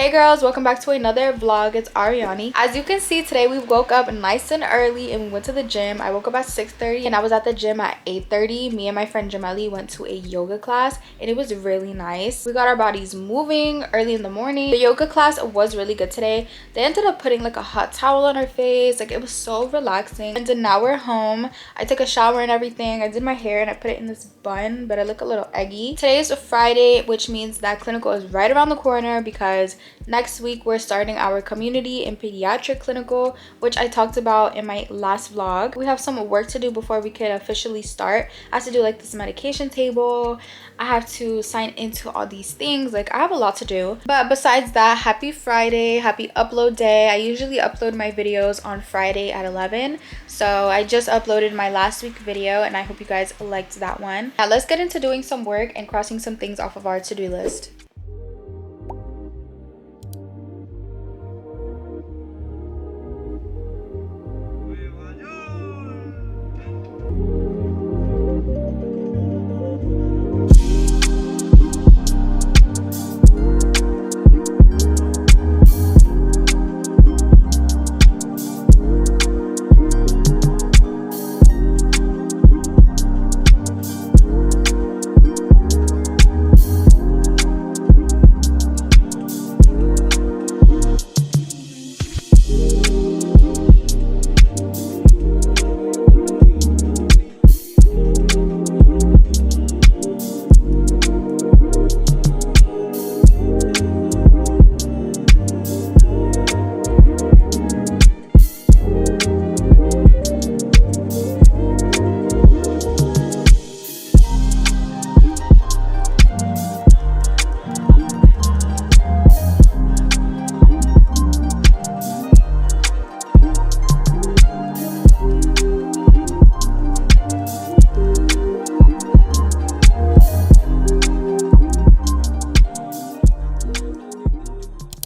Hey girls, welcome back to another vlog. It's Ariani. As you can see, today we woke up nice and early and we went to the gym. I woke up at 6:30 and I was at the gym at 8:30. Me and my friend Jameli went to a yoga class and it was really nice. We got our bodies moving early in the morning. The yoga class was really good today. They ended up putting like a hot towel on our face. Like, it was so relaxing. And then now we're home. I took a shower and everything. I did my hair and I put it in this bun, but I look a little eggy. Today is a Friday, which means that clinical is right around the corner because next week we're starting our community and pediatric clinical, which I talked about in my last vlog. We have some work to do before we could officially start. I have to do like this medication table. I have to sign into all these things. Like, I have a lot to do. But besides that, happy Friday, happy upload day. I usually upload my videos on Friday at 11. So I just uploaded my last week video and I hope you guys liked that one. Now let's get into doing some work and crossing some things off of our to-do list.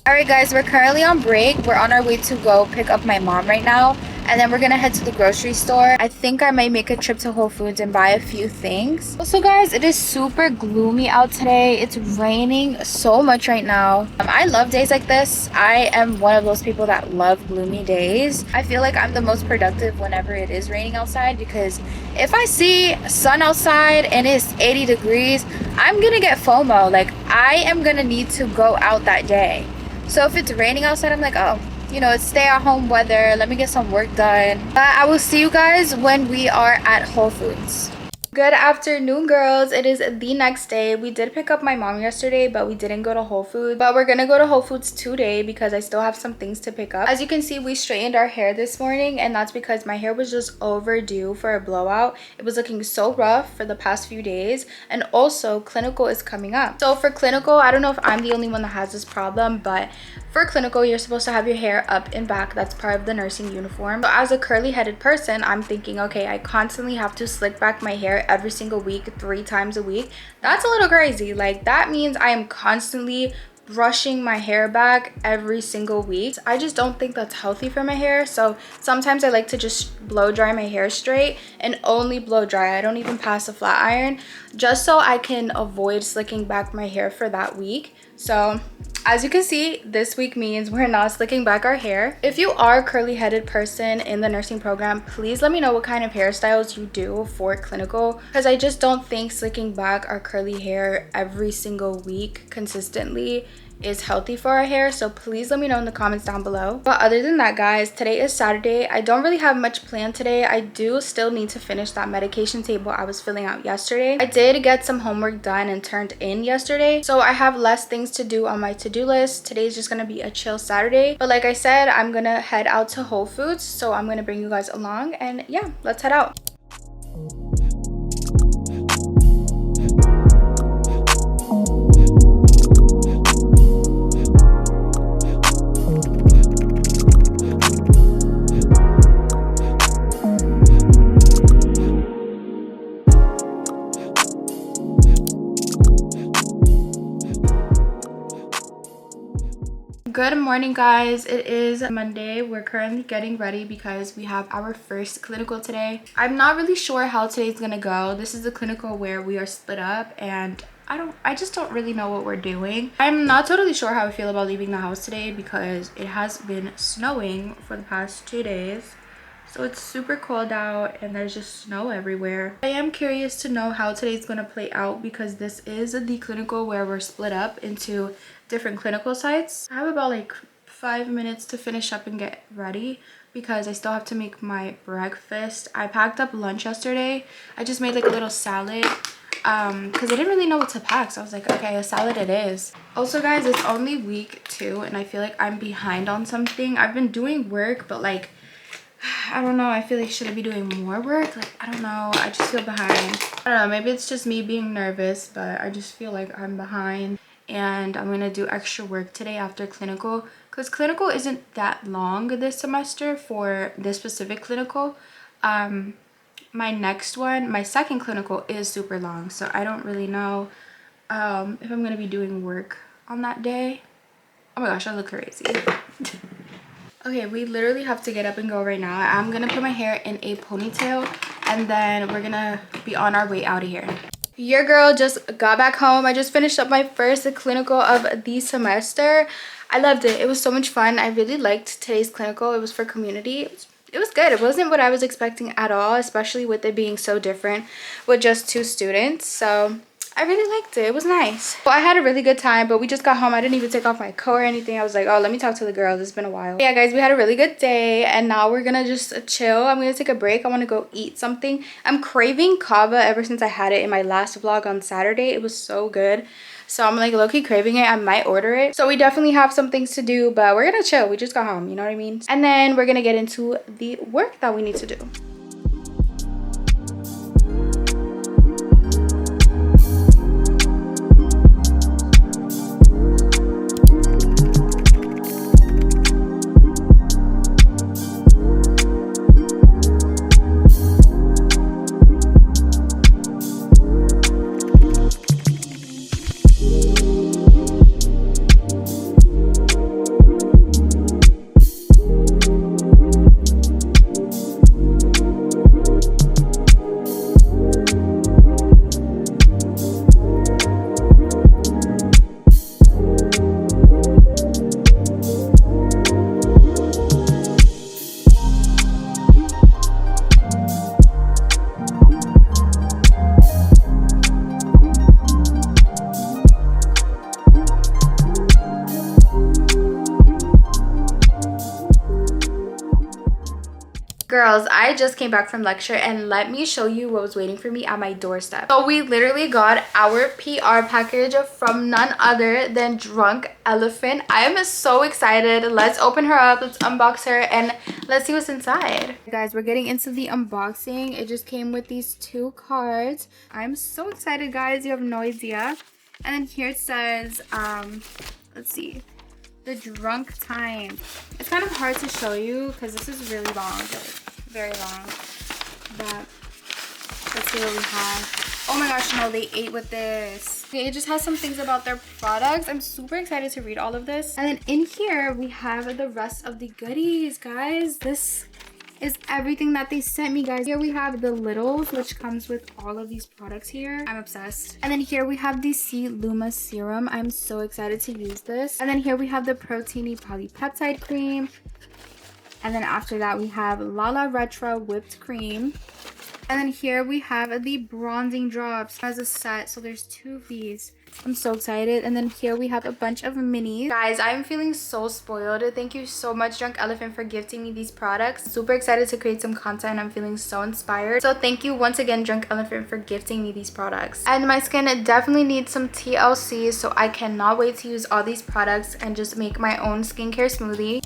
Alright guys, we're currently on break. We're on our way to go pick up my mom right now. And then we're gonna head to the grocery store. I think I might make a trip to Whole Foods and buy a few things. Also guys, it is super gloomy out today. It's raining so much right now. I love days like this. I am one of those people that love gloomy days. I feel like I'm the most productive whenever it is raining outside, because if I see sun outside and it's 80 degrees, I'm gonna get FOMO. Like, I am gonna need to go out that day. So if it's raining outside, I'm like, oh, you know, it's stay at home weather. Let me get some work done. I will see you guys when we are at Whole Foods. Good afternoon, girls. It is the next day. We did pick up my mom yesterday, but we didn't go to Whole Foods. But we're gonna go to Whole Foods today because I still have some things to pick up. As you can see, we straightened our hair this morning, and that's because my hair was just overdue for a blowout. It was looking so rough for the past few days, and also clinical is coming up. So for clinical, I don't know if I'm the only one that has this problem, but for clinical, you're supposed to have your hair up and back. That's part of the nursing uniform. So as a curly-headed person, I'm thinking, okay, I constantly have to slick back my hair every single week, 3 times a week. That's a little crazy. Like, that means I am constantly brushing my hair back every single week. I just don't think that's healthy for my hair. So sometimes I like to just blow dry my hair straight and only blow dry. I don't even pass a flat iron, just so I can avoid slicking back my hair for that week. So as you can see, this week means we're not slicking back our hair. If you are a curly-headed person in the nursing program, please let me know what kind of hairstyles you do for clinical, because I just don't think slicking back our curly hair every single week consistently is healthy for our hair. So please let me know in the comments down below. But other than that, guys, today is Saturday. I don't really have much planned today. I do still need to finish that medication table I was filling out yesterday. I did get some homework done and turned in yesterday, so I have less things to do on my to-do list. Today's just gonna be a chill Saturday. But like I said, I'm gonna head out to Whole Foods, so I'm gonna bring you guys along, and yeah, let's head out. Good morning, guys. It is Monday. We're currently getting ready because we have our first clinical today. I'm not really sure how today's gonna go. This is the clinical where we are split up and I just don't really know what we're doing. I'm not totally sure how I feel about leaving the house today because it has been snowing for the past 2 days. So it's super cold out and there's just snow everywhere. I am curious to know how today's going to play out because this is the clinical where we're split up into different clinical sites. I have about like 5 minutes to finish up and get ready because I still have to make my breakfast. I packed up lunch yesterday. I just made like a little salad because I didn't really know what to pack, so I was like, okay, a salad it is. Also guys, it's only week 2 and I feel like I'm behind on something. I've been doing work, but like I don't know, I feel like should I be doing more work? Like I don't know, I just feel behind. I don't know, maybe it's just me being nervous, but I just feel like I'm behind and I'm gonna do extra work today after clinical because clinical isn't that long this semester for this specific clinical. My next one, my second clinical, is super long, so I don't really know if I'm gonna be doing work on that day. Oh my gosh, I look crazy. Okay, we literally have to get up and go right now. I'm gonna put my hair in a ponytail and then we're gonna be on our way out of here. Your girl just got back home. I just finished up my first clinical of the semester. I loved it. It was so much fun. I really liked today's clinical. It was for community. It was good. It wasn't what I was expecting at all, especially with it being so different with just 2 students. So I really liked it. It was nice. Well, I had a really good time, but we just got home. I didn't even take off my coat or anything. I was like, oh, let me talk to the girls. It's been a while. Yeah, guys, we had a really good day, and now we're gonna just chill. I'm gonna take a break. I want to go eat something. I'm craving kava ever since I had it in my last vlog on Saturday. It was so good. So I'm like low-key craving it. I might order it. So we definitely have some things to do, but we're gonna chill. We just got home, you know what I mean? And then we're gonna get into the work that we need to do. Girls, I just came back from lecture and let me show you what was waiting for me at my doorstep. So we literally got our PR package from none other than Drunk Elephant. I am so excited. Let's open her up, let's unbox her, and let's see what's inside. Guys, we're getting into the unboxing. It just came with these 2 cards. I'm so excited, guys. You have no idea. And then here it says, let's see, the drunk time. It's kind of hard to show you because this is really long, like very long, but let's see what we have. Oh my gosh, no, they ate with this. Okay, it just has some things about their products. I'm super excited to read all of this. And then in here we have the rest of the goodies, guys. This is everything that they sent me, guys. Here we have the littles, which comes with all of these products here. I'm obsessed. And then here we have the C Luma serum. I'm so excited to use this. And then here we have the Proteiny polypeptide cream. And then after that we have Lala Retro whipped cream. And then here we have the bronzing drops as a set. So there's 2 of these. I'm so excited. And then here we have a bunch of minis. Guys, I'm feeling so spoiled. Thank you so much, Drunk Elephant, for gifting me these products. Super excited to create some content. I'm feeling so inspired. So thank you once again, Drunk Elephant, for gifting me these products. And my skin definitely needs some TLC, so I cannot wait to use all these products and just make my own skincare smoothie.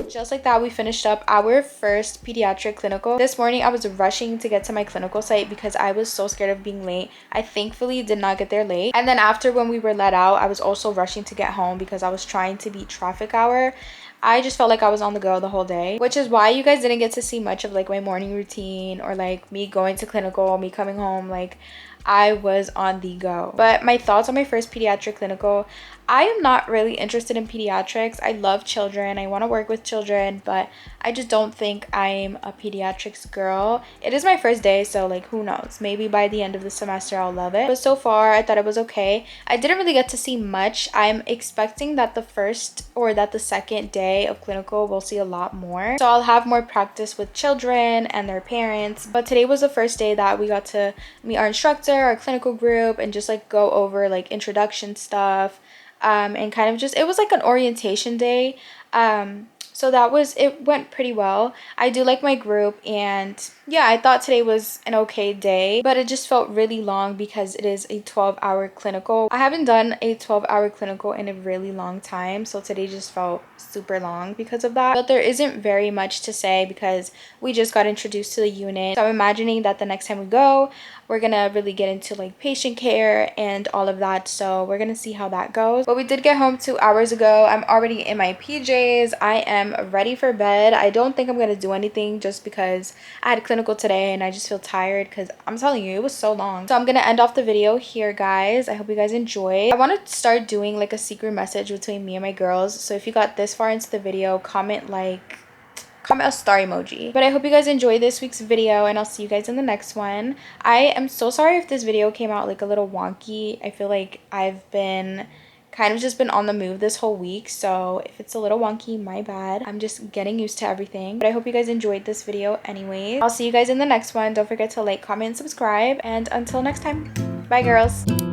Just like that, we finished up our first pediatric clinical. This morning I was rushing to get to my clinical site because I was so scared of being late. I thankfully did not get there late. And then after, when we were let out, I was also rushing to get home because I was trying to beat traffic hour. I just felt like I was on the go the whole day, which is why you guys didn't get to see much of like my morning routine or like me going to clinical, me coming home. Like, I was on the go. But my thoughts on my first pediatric clinical, I am not really interested in pediatrics. I love children. I want to work with children, but I just don't think I'm a pediatrics girl. It is my first day, so like who knows? Maybe by the end of the semester I'll love it. But so far I thought it was okay. I didn't really get to see much. I'm expecting that the second day of clinical we'll see a lot more. So I'll have more practice with children and their parents. But today was the first day that we got to meet our instructor, our clinical group, and just like go over like introduction stuff. And kind of just, it was like an orientation day. So it went pretty well. I do like my group, and yeah, I thought today was an okay day, but it just felt really long because it is a 12-hour clinical. I haven't done a 12-hour clinical in a really long time, so today just felt super long because of that. But there isn't very much to say because we just got introduced to the unit. So I'm imagining that the next time we go, we're gonna really get into like patient care and all of that, so we're gonna see how that goes. But we did get home 2 hours ago. I'm already in my PJs. I am ready for bed. I don't think I'm gonna do anything just because I had clinical today and I just feel tired because I'm telling you, it was so long. So I'm gonna end off the video here, guys. I hope you guys enjoyed. I want to start doing like a secret message between me and my girls, so if you got this far into the video, comment a star emoji. But I hope you guys enjoyed this week's video, and I'll see you guys in the next one. I am so sorry if this video came out like a little wonky. I feel like I've been kind of just been on the move this whole week, so if it's a little wonky, my bad. I'm just getting used to everything. But I hope you guys enjoyed this video anyways. I'll see you guys in the next one. Don't forget to like, comment, subscribe, and until next time, bye girls.